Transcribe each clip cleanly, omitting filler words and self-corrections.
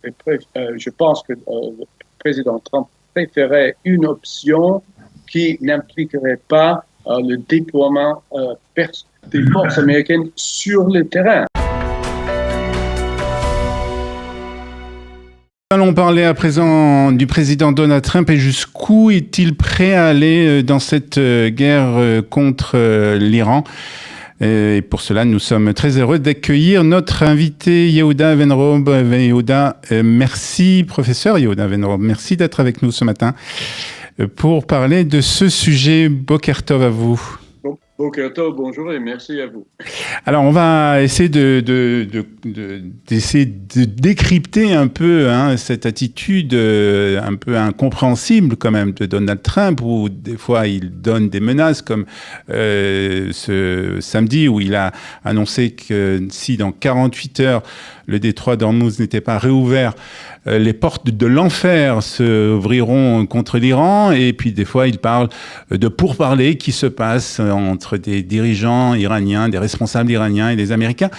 je pense que le président Trump préférait une option qui n'impliquerait pas le déploiement des forces américaines sur le terrain. Allons parler à présent du président Donald Trump et jusqu'où est-il prêt à aller dans cette guerre contre l'Iran. Et pour cela, nous sommes très heureux d'accueillir notre invité Yehuda Avenrob. Yehuda, merci, professeur Yehuda Avenrob, merci d'être avec nous ce matin pour parler de ce sujet. Boker Tov à vous. Boker Tov, bonjour et merci à vous. Alors, on va essayer d'essayer de décrypter un peu cette attitude un peu incompréhensible quand même de Donald Trump, où des fois il donne des menaces, comme ce samedi où il a annoncé que si dans 48 heures le détroit d'Ormuz n'était pas réouvert, les portes de l'enfer se ouvriront contre l'Iran. Et puis des fois, il parle de pourparlers qui se passent entre des dirigeants iraniens, des responsables iraniens et des Américains.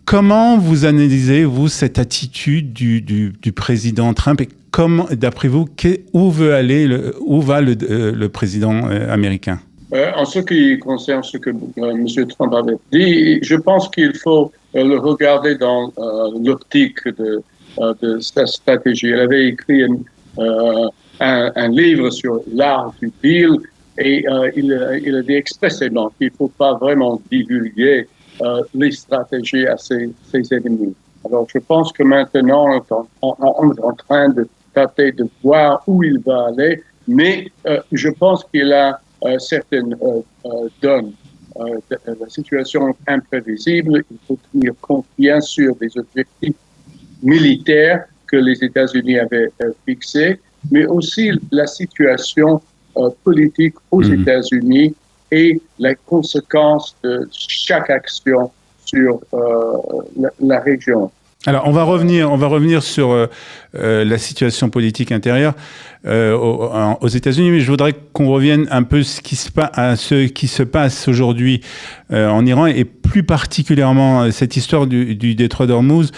Comment vous analysez-vous cette attitude du président Trump et comment, d'après vous, où va le président américain? En ce qui concerne ce que M. Trump avait dit, je pense qu'il faut le regarder dans l'optique de sa stratégie. Elle avait écrit un livre sur l'art du deal et il a dit expressément qu'il ne faut pas vraiment divulguer les stratégies à ses ennemis. Alors je pense que maintenant on est en train de tâter de voir où il va aller, mais je pense qu'il a certaines donnes. La situation est imprévisible, il faut tenir compte bien sûr des objectifs militaires que les États-Unis avaient fixés, mais aussi la situation politique aux États-Unis et les conséquences de chaque action sur la région. Alors, on va revenir sur la situation politique intérieure aux États-Unis, mais je voudrais qu'on revienne un peu à ce qui se passe aujourd'hui en Iran, et plus particulièrement cette histoire du détroit d'Ormuz,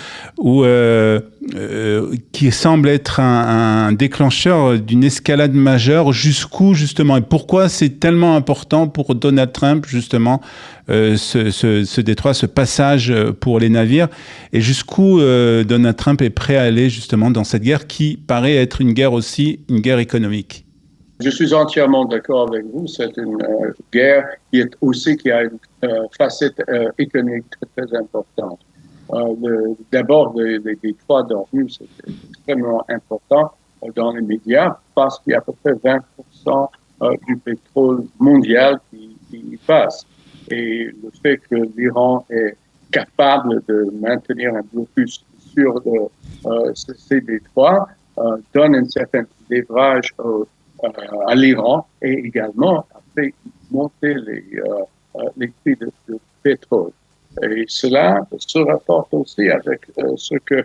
qui semble être un déclencheur d'une escalade majeure. Jusqu'où, justement, et pourquoi c'est tellement important pour Donald Trump, justement, ce détroit, ce passage pour les navires, et jusqu'où Donald Trump est prêt à aller, justement, dans cette guerre qui paraît être une guerre économique. Je suis entièrement d'accord avec vous. C'est une guerre qui a une facette économique très, très importante. D'abord, les détroits d'Ormuz, c'est extrêmement important dans les médias parce qu'il y a à peu près 20% du pétrole mondial qui y passe. Et le fait que l'Iran est capable de maintenir un blocus sur ces détroits donne un certain levrage à l'Iran et également a fait monter les prix de pétrole. Et cela se rapporte aussi avec ce que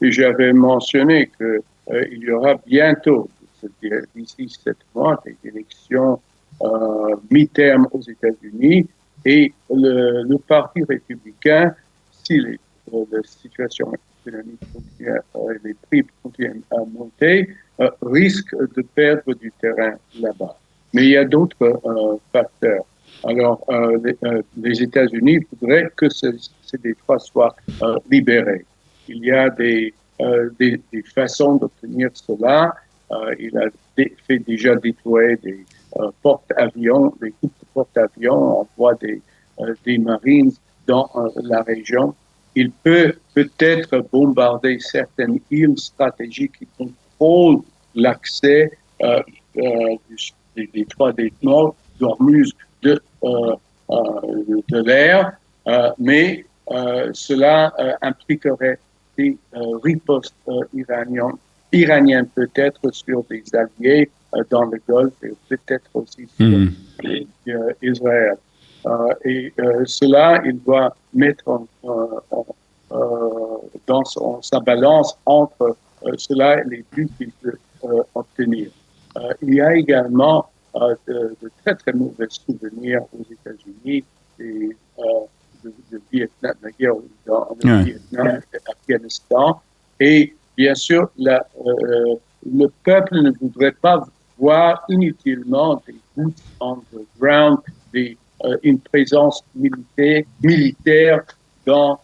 j'avais mentionné, qu'il y aura bientôt, d'ici 7 mois, des élections mi-terme aux États-Unis, et le Parti républicain, si la situation économique continue, les prix continuent à monter, risque de perdre du terrain là-bas. Mais il y a d'autres facteurs. Alors, les États-Unis voudraient que ces détroits soient libérés. Il y a des façons d'obtenir cela. Il a fait déjà déployer des porte-avions, des groupes de porte-avions, envoie des Marines dans la région. Il peut peut-être bombarder certaines îles stratégiques qui contrôlent l'accès des détroits d'Ormuz de l'air, mais cela impliquerait des ripostes iraniennes peut-être sur des alliés dans le Golfe et peut-être aussi sur Israël. Et cela, il doit mettre dans sa balance entre cela et les buts qu'il peut obtenir. Il y a également de très très mauvais souvenirs aux États-Unis de Vietnam, la guerre dans le Vietnam et l'Afghanistan, et bien sûr, le peuple ne voudrait pas voir inutilement des boots on the ground, une présence militaire dans,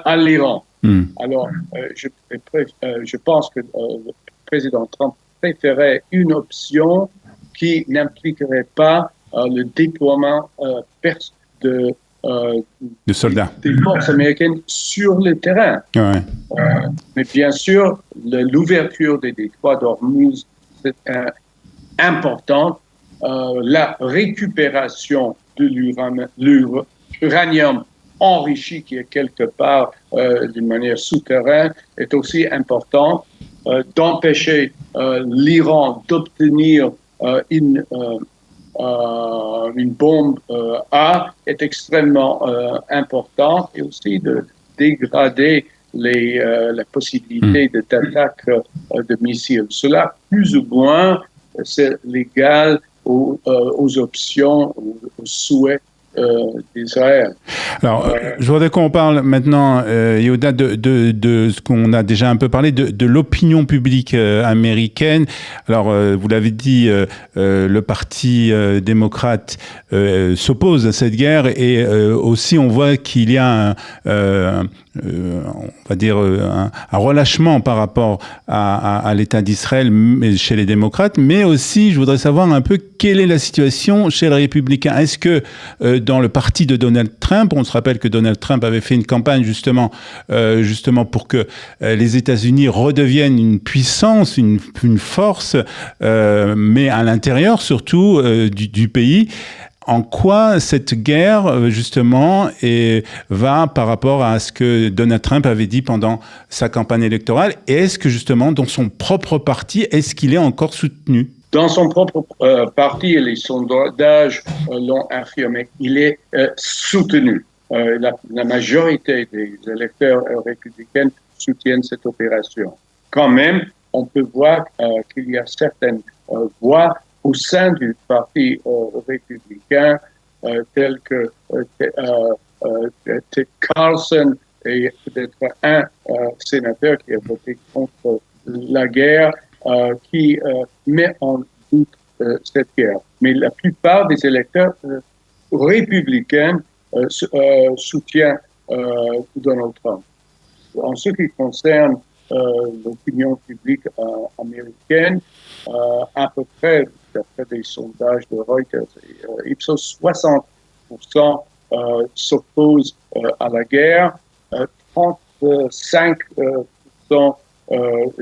à l'Iran. Alors, je pense que le président Trump préférait une option qui n'impliquerait pas le déploiement de soldats des forces américaines sur le terrain. Ouais. Mais bien sûr, l'ouverture des détroits d'Ormuz, c'est importante. La récupération de l'uranium enrichi qui est quelque part d'une manière souterraine est aussi importante. D'empêcher l'Iran d'obtenir une bombe A est extrêmement importante, et aussi de dégrader la possibilité d'attaque de missiles. Cela, plus ou moins, c'est légal aux options, aux souhaits d'Israël. Alors, je voudrais qu'on parle maintenant, Yehuda, de ce qu'on a déjà un peu parlé, de l'opinion publique américaine. Alors, vous l'avez dit, le Parti démocrate s'oppose à cette guerre, et aussi on voit qu'il y a on va dire un relâchement par rapport à l'État d'Israël chez les démocrates, mais aussi je voudrais savoir un peu quelle est la situation chez les républicains. Est-ce que dans le parti de Donald Trump, on se rappelle que Donald Trump avait fait une campagne justement pour que les États-Unis redeviennent une puissance, une force, mais à l'intérieur surtout du pays. En quoi cette guerre, justement, va par rapport à ce que Donald Trump avait dit pendant sa campagne électorale? Et est-ce que, justement, dans son propre parti, est-ce qu'il est encore soutenu? Dans son propre parti, et les sondages l'ont affirmé, il est soutenu. La majorité des électeurs républicains soutiennent cette opération. Quand même, on peut voir qu'il y a certaines voix au sein du parti républicain, tels que Ted Carlson et peut-être un sénateur qui a voté contre la guerre, qui met en doute cette guerre. Mais la plupart des électeurs républicains soutiennent Donald Trump. En ce qui concerne l'opinion publique américaine, à peu près, d'après des sondages de Reuters et Ipsos, 60% s'opposent à la guerre, 35%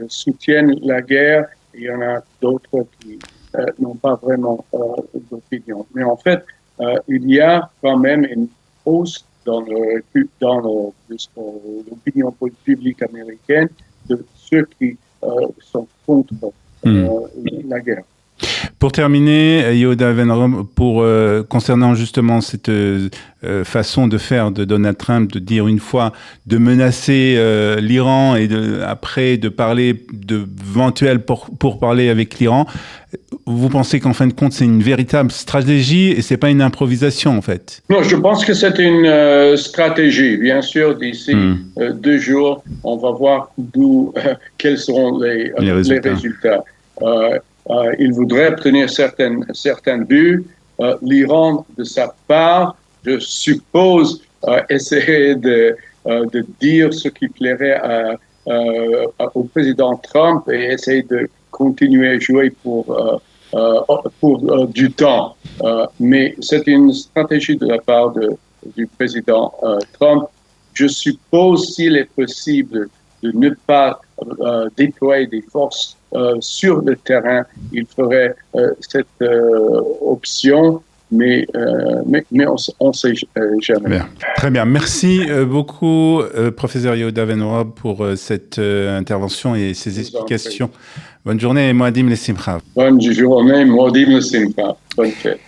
soutiennent la guerre, et il y en a d'autres qui n'ont pas vraiment d'opinion. Mais en fait, il y a quand même une hausse dans l'opinion publique américaine de ceux qui sont contre la guerre. Pour terminer, Yehuda Avenrob, concernant justement cette façon de faire de Donald Trump, de dire une fois, de menacer l'Iran, et après de parler d'éventuels pourparlers avec l'Iran, vous pensez qu'en fin de compte c'est une véritable stratégie et c'est pas une improvisation en fait? Non, je pense que c'est une stratégie. Bien sûr, d'ici 2 jours, on va voir quels seront les résultats. Il voudrait obtenir certains buts. L'Iran, de sa part, je suppose, essaierait de dire ce qui plairait au président Trump et essayer de continuer à jouer pour du temps. Mais c'est une stratégie de la part du président Trump. Je suppose, s'il est possible de ne pas déployer des forces sur le terrain, il ferait cette option, mais on ne sait jamais. Bien. Très bien. Merci beaucoup, professeur Yehuda Avenrob, pour cette intervention et ces explications. Bonne journée et Moadim Lesimcha. Bonne journée, Moadim Lesimcha. Bonne fête.